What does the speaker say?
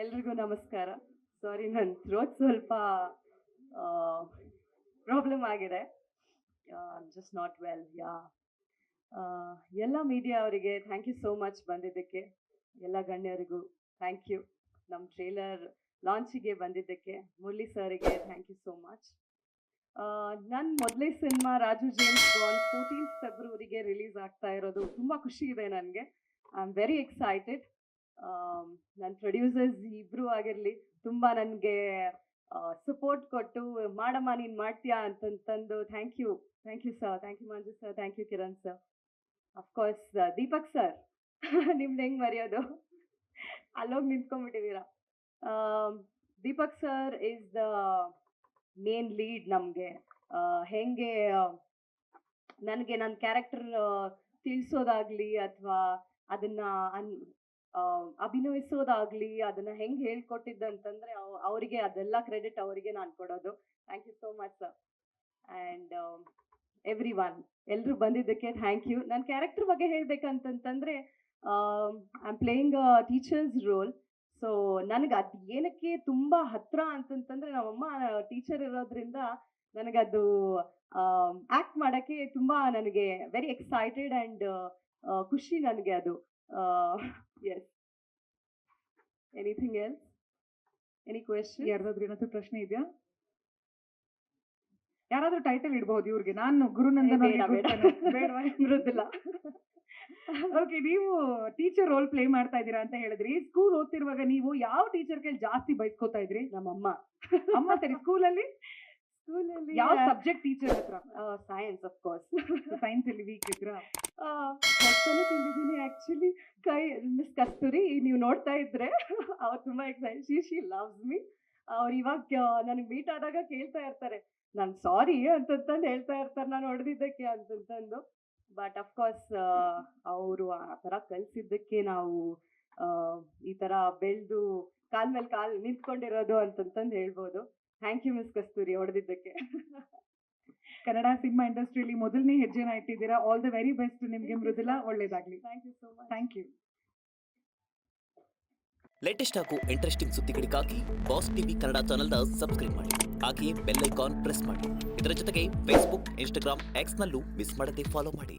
ಎಲ್ರಿಗೂ ನಮಸ್ಕಾರ. ಸಾರಿ ನನ್ನ ಥ್ರೋಟ್ ಸ್ವಲ್ಪ ಪ್ರಾಬ್ಲಮ್ ಆಗಿದೆ. Just not well. ಎಲ್ಲ ಮೀಡಿಯಾ ಅವರಿಗೆ ಥ್ಯಾಂಕ್ ಯು ಸೋ ಮಚ್ ಬಂದಿದ್ದಕ್ಕೆ. ಎಲ್ಲ ಗಣ್ಯರಿಗೂ ಥ್ಯಾಂಕ್ ಯು. ನಮ್ಮ ಟ್ರೇಲರ್ ಲಾಂಚಿಗೆ ಬಂದಿದ್ದಕ್ಕೆ ಮುರಳಿ ಸರ್ಗೆ ಥ್ಯಾಂಕ್ ಯು ಸೋ ಮಚ್. ನನ್ನ ಮೊದಲೇ cinema Raju James Bond 14th ಫೆಬ್ರವರಿಗೆ ರಿಲೀಸ್ ಆಗ್ತಾ ಇರೋದು ತುಂಬ ಖುಷಿ ಇದೆ ನನಗೆ. I am very excited. ನನ್ನ ಪ್ರೊಡ್ಯೂಸರ್ಸ್ ಇಬ್ಬರು ಆಗಿರಲಿ ತುಂಬ ನನಗೆ ಸಪೋರ್ಟ್ ಕೊಟ್ಟು ಮಾಡಮ್ಮ ನೀನು ಮಾಡ್ತೀಯಾ ಅಂತಂತಂದು thank you sir, thank you Manju sir, thank you Kiran sir, of course Deepak sir. ನಿಮ್ದು ಹೆಂಗೆ ಮರೆಯೋದು, ಅಲ್ಲೋಗಿ ನಿಂತ್ಕೊಂಡ್ಬಿಟ್ಟಿದ್ದೀರಾ. Deepak sir is the main lead ನಮಗೆ. ಹೆಂಗೆ ನನಗೆ ನನ್ನ ಕ್ಯಾರೆಕ್ಟರ್ ತಿಳಿಸೋದಾಗ್ಲಿ ಅಥವಾ ಅದನ್ನ ಅಭಿನಯಿಸೋದಾಗ್ಲಿ ಅದನ್ನ ಹೆಂಗೆ ಹೇಳ್ಕೊಟ್ಟಿದ್ದಂತಂದ್ರೆ ಅವರಿಗೆ ಅದೆಲ್ಲ ಕ್ರೆಡಿಟ್ ಅವರಿಗೆ ನಾನು ಕೊಡೋದು. Thank you so much sir. And everyone ಎಲ್ಲರೂ ಬಂದಿದ್ದಕ್ಕೆ ಥ್ಯಾಂಕ್ ಯು. ನನ್ನ ಕ್ಯಾರೆಕ್ಟರ್ ಬಗ್ಗೆ ಹೇಳ್ಬೇಕಂತಂತಂದ್ರೆ I am playing a teacher's role. So ನನಗೆ ಅದು ಏನಕ್ಕೆ ತುಂಬ ಹತ್ರ ಅಂತಂತಂದ್ರೆ ನಮ್ಮಮ್ಮ ಟೀಚರ್ ಇರೋದ್ರಿಂದ ನನಗದು ಆ್ಯಕ್ಟ್ ಮಾಡೋಕ್ಕೆ ತುಂಬ ನನಗೆ ವೆರಿ ಎಕ್ಸೈಟೆಡ್ ಆ್ಯಂಡ್ ಖುಷಿ ನನಗೆ ಅದು. Yes. Anything else? Any question? ಯಾರ್ದಾದ್ರೂ ಏನಾದ್ರು ಪ್ರಶ್ನೆ ಇದೆಯಾ? ಯಾರಾದ್ರೂ ಟೈಟಲ್ ಇಡಬಹುದು ಇವ್ರಿಗೆ. ನಾನು ಗುರುನಂದನ ಬೇಡವಾ? ಮೃದುಲಾ. ಓಕೆ, ನೀವು ಟೀಚರ್ ರೋಲ್ ಪ್ಲೇ ಮಾಡ್ತಾ ಇದ್ದೀರಾ ಅಂತ ಹೇಳಿದ್ರಿ. ಸ್ಕೂಲ್ ಓದ್ತಿರುವಾಗ ನೀವು ಯಾವ ಟೀಚರ್ ಕೈಲಿ ಜಾಸ್ತಿ ಬೈಸ್ಕೋತಾ ಇದ್ರಿ? ನಮ್ಮಮ್ಮ. ಅಮ್ಮ ಸರಿ. ಸ್ಕೂಲಲ್ಲಿ ಯಾವ ಸಬ್ಜೆಕ್ಟ್ ಟೀಚರ್ ಹತ್ರ? Science of course. ಸೈನ್ಸ್ ಅಲ್ಲಿ ವೀಕ್ ಇದ್ರ? ಹೊಸಲು ತಿಂದಿದ್ದೀನಿ ಆಕ್ಚುಲಿ. ಮಿಸ್ ಕಸ್ತೂರಿ ನೀವು ನೋಡ್ತಾ ಇದ್ರೆ ಅವ್ರು ತುಂಬಾ ಎಕ್ಸೈಟ್. She loves me. ಅವ್ರು ಇವಾಗ ನನಗೆ ಮೀಟ್ ಆದಾಗ ಕೇಳ್ತಾ ಇರ್ತಾರೆ, ನಾನು ಸಾರಿ ಅಂತಂತಂದು ಹೇಳ್ತಾ ಇರ್ತಾರೆ ನಾನು ಹೊಡೆದಿದ್ದಕ್ಕೆ ಅಂತಂತಂದು. ಬಟ್ ಅಫ್ಕೋರ್ಸ್ ಅವರು ಆ ಥರ ಕಲಿಸಿದ್ದಕ್ಕೆ ನಾವು ಈ ಥರ ಬೆಳೆದು ಕಾಲ್ ಮೇಲೆ ಕಾಲ್ ನಿಂತ್ಕೊಂಡಿರೋದು ಅಂತಂತಂದು ಹೇಳ್ಬೋದು. ಥ್ಯಾಂಕ್ ಯು ಮಿಸ್ ಕಸ್ತೂರಿ ಹೊಡೆದಿದ್ದಕ್ಕೆ. ಕನ್ನಡ ಸಿನಿಮಾ ಇಂಡಸ್ಟ್ರಿಯಲ್ಲಿ ಮೊದಲನೇ ಹೆಜ್ಜೆನ ಇಟ್ಟಿದ್ದೀರಾ. ಆಲ್ ದ ವೆರಿ ಬೆಸ್ಟ್ ನಿಮ್ಗೆ ಮೃದುಲಾ. ಒಳ್ಳೇದಾಗ್ಲಿ. Thank you so much. Thank you. Latest ಹಾಗೂ ಇಂಟ್ರೆಸ್ಟಿಂಗ್ ಸುದ್ದಿಗಳಿಗಾಗಿ ಬಾಸ್ ಟಿವಿ ಕನ್ನಡ ಚಾನೆಲ್ನ ಸಬ್ಸ್ಕ್ರೈಬ್ ಮಾಡಿ. ಹಾಗೆಯೇ ಬೆಲ್ ಐಕಾನ್ ಪ್ರೆಸ್ ಮಾಡಿ. ಇದರ ಜೊತೆಗೆ ಫೇಸ್ಬುಕ್, ಇನ್ಸ್ಟಾಗ್ರಾಮ್, ಎಕ್ಸ್ನಲ್ಲೂ ಮಿಸ್ ಮಾಡದೆ ಫಾಲೋ ಮಾಡಿ.